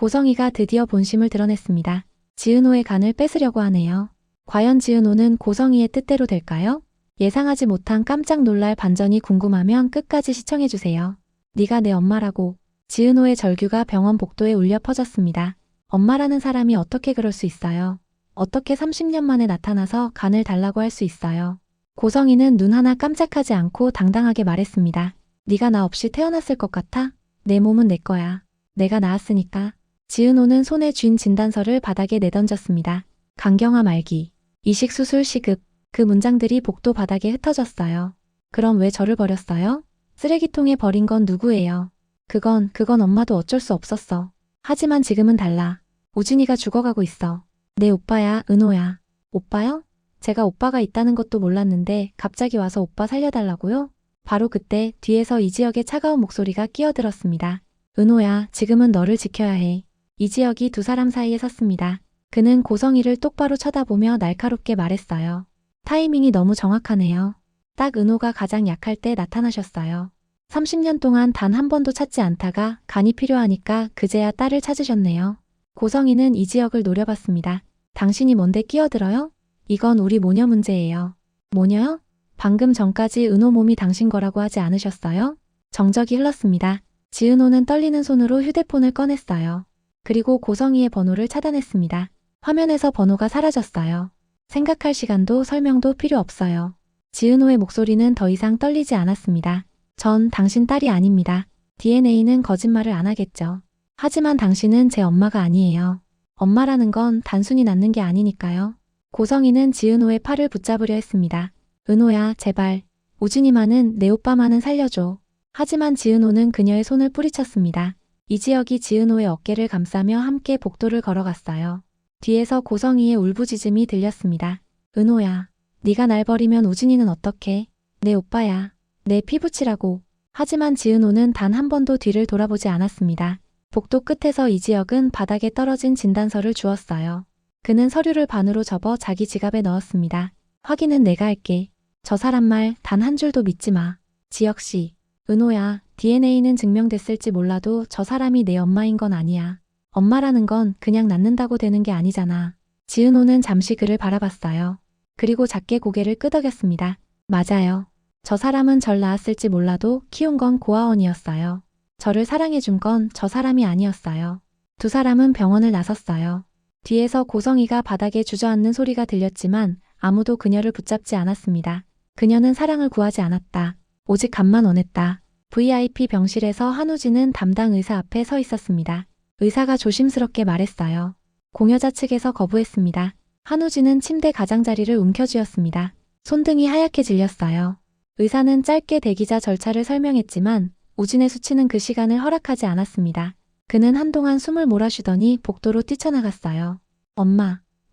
고성이가 드디어 본심을 드러냈습니다. 지은호의 간을 뺏으려고 하네요. 과연 지은호는 고성이의 뜻대로 될까요? 예상하지 못한 깜짝 놀랄 반전이 궁금하면 끝까지 시청해주세요. 네가 내 엄마라고. 지은호의 절규가 병원 복도에 울려 퍼졌습니다. 엄마라는 사람이 어떻게 그럴 수 있어요? 어떻게 30년 만에 나타나서 간을 달라고 할 수 있어요? 고성이는 눈 하나 깜짝하지 않고 당당하게 말했습니다. 네가 나 없이 태어났을 것 같아? 내 몸은 내 거야. 내가 낳았으니까. 지은호는 손에 쥔 진단서를 바닥에 내던졌습니다. 강경화 말기, 이식수술 시급, 그 문장들이 복도 바닥에 흩어졌어요. 그럼 왜 저를 버렸어요? 쓰레기통에 버린 건 누구예요? 그건 엄마도 어쩔 수 없었어. 하지만 지금은 달라. 우진이가 죽어가고 있어. 내 오빠야, 은호야. 오빠요? 제가 오빠가 있다는 것도 몰랐는데 갑자기 와서 오빠 살려달라고요? 바로 그때 뒤에서 이지혁의 차가운 목소리가 끼어들었습니다. 은호야, 지금은 너를 지켜야 해. 이지혁이 두 사람 사이에 섰습니다. 그는 고성이를 똑바로 쳐다보며 날카롭게 말했어요. 타이밍이 너무 정확하네요. 딱 은호가 가장 약할 때 나타나셨어요. 30년 동안 단 한 번도 찾지 않다가 간이 필요하니까 그제야 딸을 찾으셨네요. 고성이는 이지혁을 노려봤습니다. 당신이 뭔데 끼어들어요? 이건 우리 모녀 문제예요. 모녀요? 방금 전까지 은호 몸이 당신 거라고 하지 않으셨어요? 정적이 흘렀습니다. 지은호는 떨리는 손으로 휴대폰을 꺼냈어요. 그리고 고성이의 번호를 차단했습니다. 화면에서 번호가 사라졌어요. 생각할 시간도 설명도 필요 없어요. 지은호의 목소리는 더 이상 떨리지 않았습니다. 전 당신 딸이 아닙니다. DNA는 거짓말을 안 하겠죠. 하지만 당신은 제 엄마가 아니에요. 엄마라는 건 단순히 낳는 게 아니니까요. 고성이는 지은호의 팔을 붙잡으려 했습니다. 은호야, 제발. 우진이만은 내 오빠만은 살려줘. 하지만 지은호는 그녀의 손을 뿌리쳤습니다. 이지혁이 지은호의 어깨를 감싸며 함께 복도를 걸어갔어요. 뒤에서 고성이의 울부짖음이 들렸습니다. 은호야, 네가 날 버리면 우진이는 어떡해? 내 오빠야. 내 피부치라고. 하지만 지은호는 단 한 번도 뒤를 돌아보지 않았습니다. 복도 끝에서 이지혁은 바닥에 떨어진 진단서를 주었어요. 그는 서류를 반으로 접어 자기 지갑에 넣었습니다. 확인은 내가 할게. 저 사람 말 단 한 줄도 믿지 마. 지혁 씨. 은호야, DNA는 증명됐을지 몰라도 저 사람이 내 엄마인 건 아니야. 엄마라는 건 그냥 낳는다고 되는 게 아니잖아. 지은호는 잠시 그를 바라봤어요. 그리고 작게 고개를 끄덕였습니다. 맞아요. 저 사람은 절 낳았을지 몰라도 키운 건 고아원이었어요. 저를 사랑해준 건 저 사람이 아니었어요. 두 사람은 병원을 나섰어요. 뒤에서 고성이가 바닥에 주저앉는 소리가 들렸지만 아무도 그녀를 붙잡지 않았습니다. 그녀는 사랑을 구하지 않았다. 오직 간만 원했다. VIP 병실에서 한우진은 담당 의사 앞에 서 있었습니다. 의사가 조심스럽게 말했어요. 공여자 측에서 거부했습니다. 한우진은 침대 가장자리를 움켜쥐었습니다. 손등이 하얗게 질렸어요. 의사는 짧게 대기자 절차를 설명했지만 우진의 수치는 그 시간을 허락하지 않았습니다. 그는 한동안 숨을 몰아쉬더니 복도로 뛰쳐나갔어요.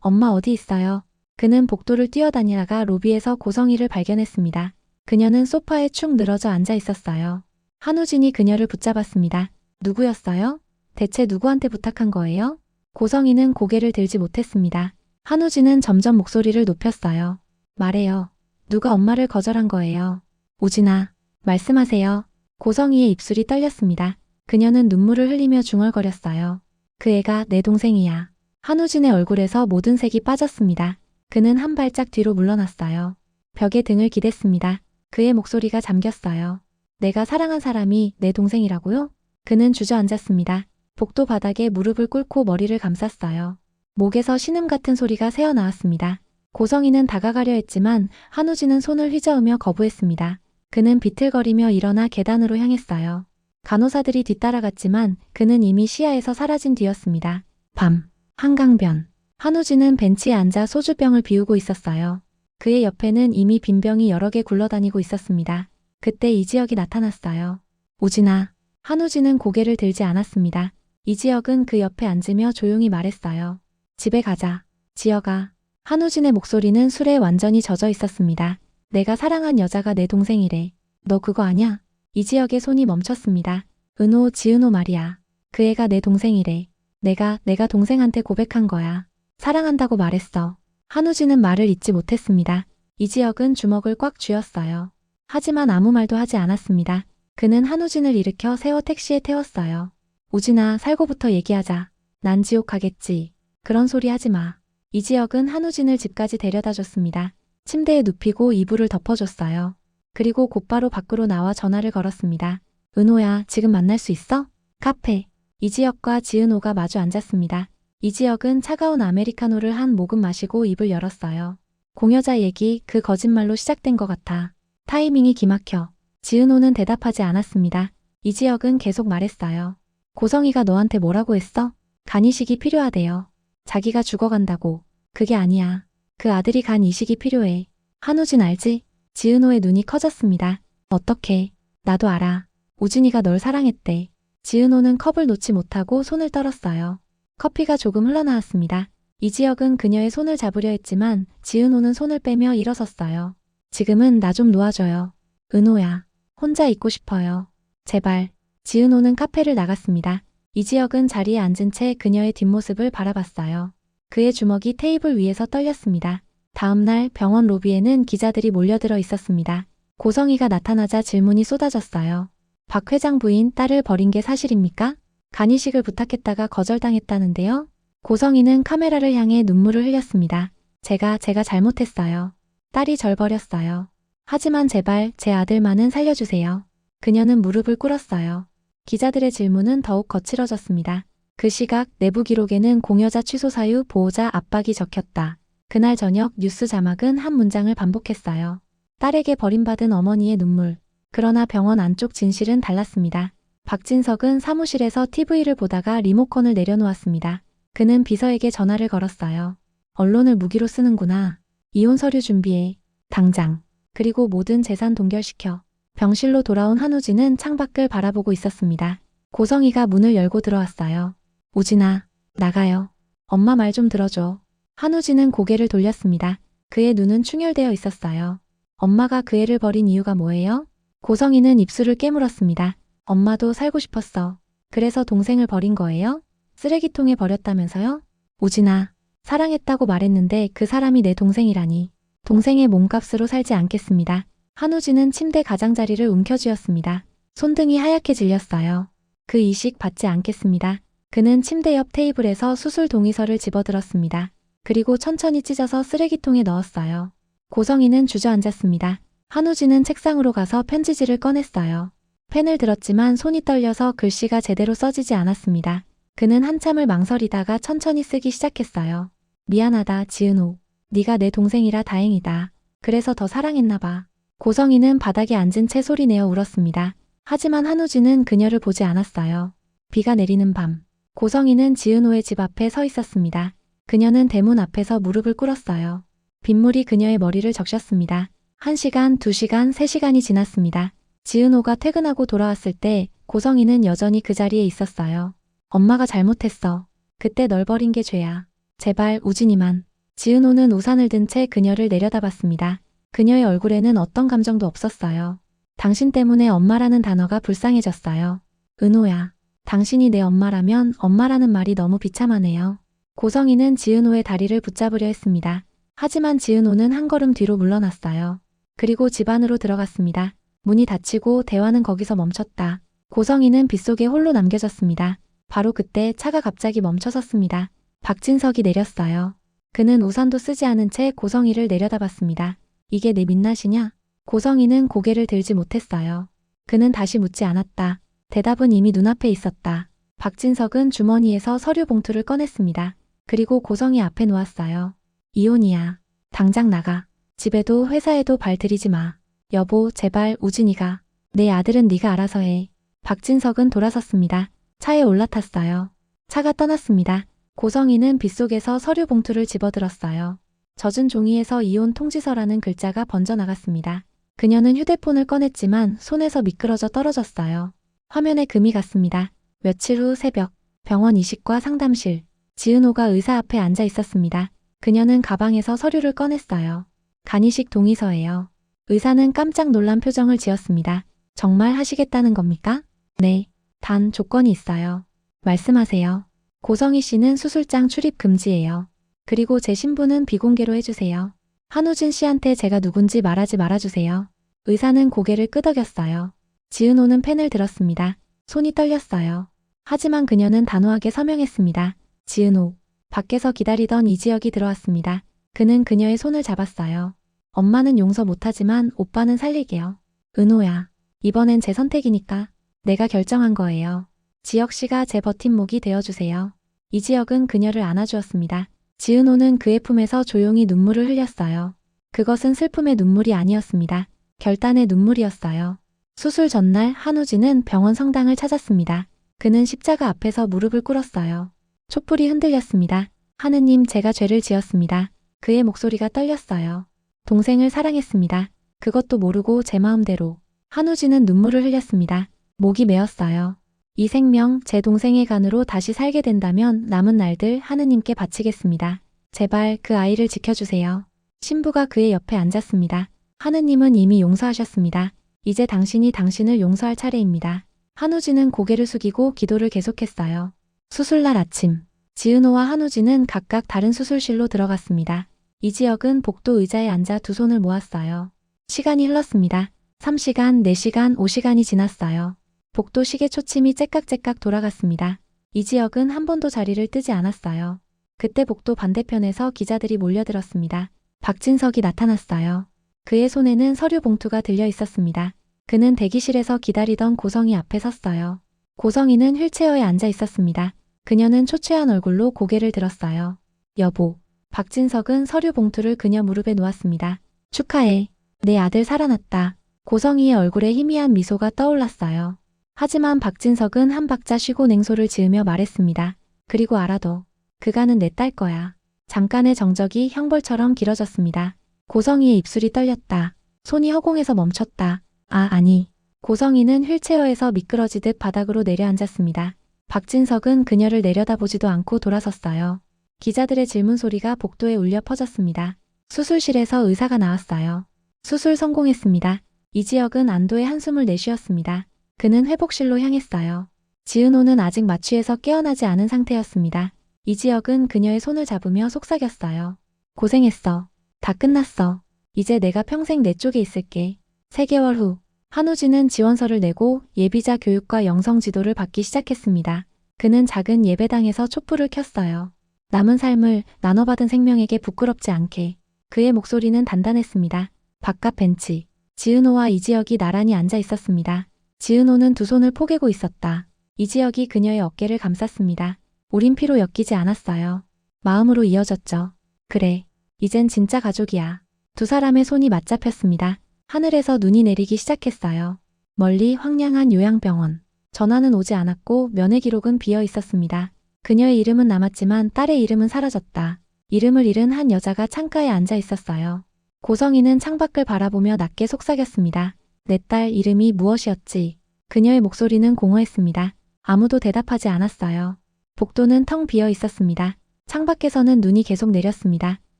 엄마 어디 있어요? 그는 복도를 뛰어다니다가 로비에서 고성이를 발견했습니다. 그녀는 소파에 축 늘어져 앉아 있었어요. 한우진이 그녀를 붙잡았습니다. 누구였어요? 대체 누구한테 부탁한 거예요? 고성이는 고개를 들지 못했습니다. 한우진은 점점 목소리를 높였어요. 말해요. 누가 엄마를 거절한 거예요? 우진아, 말씀하세요. 고성이의 입술이 떨렸습니다. 그녀는 눈물을 흘리며 중얼거렸어요. 그 애가 내 동생이야. 한우진의 얼굴에서 모든 색이 빠졌습니다. 그는 한 발짝 뒤로 물러났어요. 벽에 등을 기댔습니다. 그의 목소리가 잠겼어요. 내가 사랑한 사람이 내 동생이라고요? 그는 주저앉았습니다. 복도 바닥에 무릎을 꿇고 머리를 감쌌어요. 목에서 신음 같은 소리가 새어나왔습니다. 고성이는 다가가려 했지만 한우진은 손을 휘저으며 거부했습니다. 그는 비틀거리며 일어나 계단으로 향했어요. 간호사들이 뒤따라갔지만 그는 이미 시야에서 사라진 뒤였습니다. 밤, 한강변. 한우진은 벤치에 앉아 소주병을 비우고 있었어요. 그의 옆에는 이미 빈 병이 여러 개 굴러다니고 있었습니다. 그때 이지혁이 나타났어요. 우진아. 한우진은 고개를 들지 않았습니다. 이지혁은 그 옆에 앉으며 조용히 말했어요. 집에 가자. 지혁아. 한우진의 목소리는 술에 완전히 젖어 있었습니다. 내가 사랑한 여자가 내 동생이래. 너 그거 아냐? 이지혁의 손이 멈췄습니다. 은호, 지은호 말이야. 그 애가 내 동생이래. 내가 동생한테 고백한 거야. 사랑한다고 말했어. 한우진은 말을 잇지 못했습니다. 이지혁은 주먹을 꽉 쥐었어요. 하지만 아무 말도 하지 않았습니다. 그는 한우진을 일으켜 세워 택시에 태웠어요. 우진아, 살고부터 얘기하자. 난 지옥 가겠지. 그런 소리 하지 마. 이지혁은 한우진을 집까지 데려다 줬습니다. 침대에 눕히고 이불을 덮어줬어요. 그리고 곧바로 밖으로 나와 전화를 걸었습니다. 은호야, 지금 만날 수 있어? 카페. 이지혁과 지은호가 마주 앉았습니다. 이지혁은 차가운 아메리카노를 한 모금 마시고 입을 열었어요. 공여자 얘기, 그 거짓말로 시작된 것 같아. 타이밍이 기막혀. 지은호는 대답하지 않았습니다. 이지혁은 계속 말했어요. 고성이가 너한테 뭐라고 했어? 간이식이 필요하대요. 자기가 죽어간다고. 그게 아니야. 그 아들이 간 이식이 필요해. 한우진 알지? 지은호의 눈이 커졌습니다. 어떻게? 나도 알아. 우진이가 널 사랑했대. 지은호는 컵을 놓지 못하고 손을 떨었어요. 커피가 조금 흘러나왔습니다. 이지혁은 그녀의 손을 잡으려 했지만 지은호는 손을 빼며 일어섰어요. 지금은 나 좀 놓아줘요. 은호야. 혼자 있고 싶어요. 제발. 지은호는 카페를 나갔습니다. 이지혁은 자리에 앉은 채 그녀의 뒷모습을 바라봤어요. 그의 주먹이 테이블 위에서 떨렸습니다. 다음 날 병원 로비에는 기자들이 몰려들어 있었습니다. 고성이가 나타나자 질문이 쏟아졌어요. 박 회장 부인 딸을 버린 게 사실입니까? 간이식을 부탁했다가 거절당했다는데요? 고성이는 카메라를 향해 눈물을 흘렸습니다. 제가 잘못했어요. 딸이 절 버렸어요. 하지만 제발 제 아들만은 살려주세요. 그녀는 무릎을 꿇었어요. 기자들의 질문은 더욱 거칠어졌습니다. 그 시각 내부 기록에는 공여자 취소 사유 보호자 압박이 적혔다. 그날 저녁 뉴스 자막은 한 문장을 반복했어요. 딸에게 버림받은 어머니의 눈물. 그러나 병원 안쪽 진실은 달랐습니다. 박진석은 사무실에서 TV를 보다가 리모컨을 내려놓았습니다. 그는 비서에게 전화를 걸었어요. 언론을 무기로 쓰는구나. 이혼 서류 준비해. 당장. 그리고 모든 재산 동결시켜. 병실로 돌아온 한우진은 창밖을 바라보고 있었습니다. 고성이가 문을 열고 들어왔어요. 우진아, 나가요. 엄마 말 좀 들어줘. 한우진은 고개를 돌렸습니다. 그의 눈은 충혈되어 있었어요. 엄마가 그 애를 버린 이유가 뭐예요? 고성이는 입술을 깨물었습니다. 엄마도 살고 싶었어. 그래서 동생을 버린 거예요? 쓰레기통에 버렸다면서요? 우진아, 사랑했다고 말했는데 그 사람이 내 동생이라니. 동생의 몸값으로 살지 않겠습니다. 한우진은 침대 가장자리를 움켜쥐었습니다. 손등이 하얗게 질렸어요. 그 이식 받지 않겠습니다. 그는 침대 옆 테이블에서 수술 동의서를 집어들었습니다. 그리고 천천히 찢어서 쓰레기통에 넣었어요. 고성이는 주저앉았습니다. 한우진은 책상으로 가서 편지지를 꺼냈어요. 펜을 들었지만 손이 떨려서 글씨가 제대로 써지지 않았습니다. 그는 한참을 망설이다가 천천히 쓰기 시작했어요. 미안하다, 지은호. 네가 내 동생이라 다행이다. 그래서 더 사랑했나 봐. 고성이는 바닥에 앉은 채 소리내어 울었습니다. 하지만 한우진은 그녀를 보지 않았어요. 비가 내리는 밤. 고성이는 지은호의 집 앞에 서 있었습니다. 그녀는 대문 앞에서 무릎을 꿇었어요. 빗물이 그녀의 머리를 적셨습니다. 1시간, 2시간, 3시간이 지났습니다. 지은호가 퇴근하고 돌아왔을 때 고성이는 여전히 그 자리에 있었어요. 엄마가 잘못했어. 그때 널 버린 게 죄야. 제발 우진이만. 지은호는 우산을 든 채 그녀를 내려다봤습니다. 그녀의 얼굴에는 어떤 감정도 없었어요. 당신 때문에 엄마라는 단어가 불쌍해졌어요. 은호야. 당신이 내 엄마라면 엄마라는 말이 너무 비참하네요. 고성이는 지은호의 다리를 붙잡으려 했습니다. 하지만 지은호는 한 걸음 뒤로 물러났어요. 그리고 집 안으로 들어갔습니다. 문이 닫히고 대화는 거기서 멈췄다. 고성이는 빗속에 홀로 남겨졌습니다. 바로 그때 차가 갑자기 멈춰섰습니다. 박진석이 내렸어요. 그는 우산도 쓰지 않은 채 고성이를 내려다봤습니다. 이게 내 민낯이냐? 고성이는 고개를 들지 못했어요. 그는 다시 묻지 않았다. 대답은 이미 눈앞에 있었다. 박진석은 주머니에서 서류 봉투를 꺼냈습니다. 그리고 고성이 앞에 놓았어요. 이혼이야. 당장 나가. 집에도 회사에도 발 들이지 마. 여보, 제발 우진이가. 내 아들은 네가 알아서 해. 박진석은 돌아섰습니다. 차에 올라탔어요. 차가 떠났습니다. 고성이는 빗속에서 서류 봉투를 집어들었어요. 젖은 종이에서 이혼 통지서라는 글자가 번져나갔습니다. 그녀는 휴대폰을 꺼냈지만 손에서 미끄러져 떨어졌어요. 화면에 금이 갔습니다. 며칠 후 새벽, 병원 이식과 상담실. 지은호가 의사 앞에 앉아 있었습니다. 그녀는 가방에서 서류를 꺼냈어요. 간이식 동의서예요. 의사는 깜짝 놀란 표정을 지었습니다. 정말 하시겠다는 겁니까? 네. 단 조건이 있어요. 말씀하세요. 고성희 씨는 수술장 출입 금지예요. 그리고 제 신분은 비공개로 해주세요. 한우진 씨한테 제가 누군지 말하지 말아주세요. 의사는 고개를 끄덕였어요. 지은호는 펜을 들었습니다. 손이 떨렸어요. 하지만 그녀는 단호하게 서명했습니다. 지은호. 밖에서 기다리던 이지혁이 들어왔습니다. 그는 그녀의 손을 잡았어요. 엄마는 용서 못하지만 오빠는 살릴게요. 은호야. 이번엔 제 선택이니까 내가 결정한 거예요. 지혁 씨가 제 버팀목이 되어주세요. 이지혁은 그녀를 안아주었습니다. 지은호는 그의 품에서 조용히 눈물을 흘렸어요. 그것은 슬픔의 눈물이 아니었습니다. 결단의 눈물이었어요. 수술 전날 한우진은 병원 성당을 찾았습니다. 그는 십자가 앞에서 무릎을 꿇었어요. 촛불이 흔들렸습니다. 하느님, 제가 죄를 지었습니다. 그의 목소리가 떨렸어요. 동생을 사랑했습니다. 그것도 모르고 제 마음대로. 한우진은 눈물을 흘렸습니다. 목이 메었어요. 이 생명, 제 동생의 간으로 다시 살게 된다면 남은 날들 하느님께 바치겠습니다. 제발 그 아이를 지켜주세요. 신부가 그의 옆에 앉았습니다. 하느님은 이미 용서하셨습니다. 이제 당신이 당신을 용서할 차례입니다. 한우진은 고개를 숙이고 기도를 계속했어요. 수술날 아침, 지은호와 한우진은 각각 다른 수술실로 들어갔습니다. 이지혁은 복도 의자에 앉아 두 손을 모았어요. 시간이 흘렀습니다. 3시간, 4시간, 5시간이 지났어요. 복도 시계 초침이 째깍째깍 돌아갔습니다. 이지혁은 한 번도 자리를 뜨지 않았어요. 그때 복도 반대편에서 기자들이 몰려들었습니다. 박진석이 나타났어요. 그의 손에는 서류 봉투가 들려 있었습니다. 그는 대기실에서 기다리던 고성희 앞에 섰어요. 고성희는 휠체어에 앉아 있었습니다. 그녀는 초췌한 얼굴로 고개를 들었어요. 여보. 박진석은 서류 봉투를 그녀 무릎에 놓았습니다. 축하해. 내 아들 살아났다. 고성희의 얼굴에 희미한 미소가 떠올랐어요. 하지만 박진석은 한 박자 쉬고 냉소를 지으며 말했습니다. 그리고 알아둬. 그가는 내 딸 거야. 잠깐의 정적이 형벌처럼 길어졌습니다. 고성희의 입술이 떨렸다. 손이 허공에서 멈췄다. 아니. 고성희는 휠체어에서 미끄러지듯 바닥으로 내려앉았습니다. 박진석은 그녀를 내려다보지도 않고 돌아섰어요. 기자들의 질문 소리가 복도에 울려 퍼졌습니다. 수술실에서 의사가 나왔어요. 수술 성공했습니다. 이지혁은 안도의 한숨을 내쉬었습니다. 그는 회복실로 향했어요. 지은호는 아직 마취에서 깨어나지 않은 상태였습니다. 이지혁은 그녀의 손을 잡으며 속삭였어요. 고생했어. 다 끝났어. 이제 내가 평생 내 쪽에 있을게. 3개월 후, 한우진은 지원서를 내고 예비자 교육과 영성 지도를 받기 시작했습니다. 그는 작은 예배당에서 촛불을 켰어요. 남은 삶을 나눠받은 생명에게 부끄럽지 않게. 그의 목소리는 단단했습니다. 바깥 벤치. 지은호와 이지혁이 나란히 앉아 있었습니다. 지은호는 두 손을 포개고 있었다. 이지혁이 그녀의 어깨를 감쌌습니다. 우린 피로 엮이지 않았어요. 마음으로 이어졌죠. 그래. 이젠 진짜 가족이야. 두 사람의 손이 맞잡혔습니다. 하늘에서 눈이 내리기 시작했어요. 멀리 황량한 요양병원. 전화는 오지 않았고 면회 기록은 비어 있었습니다. 그녀의 이름은 남았지만 딸의 이름은 사라졌다. 이름을 잃은 한 여자가 창가에 앉아 있었어요. 고성희는 창밖을 바라보며 낮게 속삭였습니다. 내 딸 이름이 무엇이었지? 그녀의 목소리는 공허했습니다. 아무도 대답하지 않았어요. 복도는 텅 비어 있었습니다. 창밖에서는 눈이 계속 내렸습니다.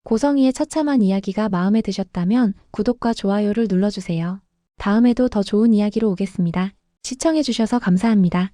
고성희의 처참한 이야기가 마음에 드셨다면 구독과 좋아요를 눌러주세요. 다음에도 더 좋은 이야기로 오겠습니다. 시청해주셔서 감사합니다.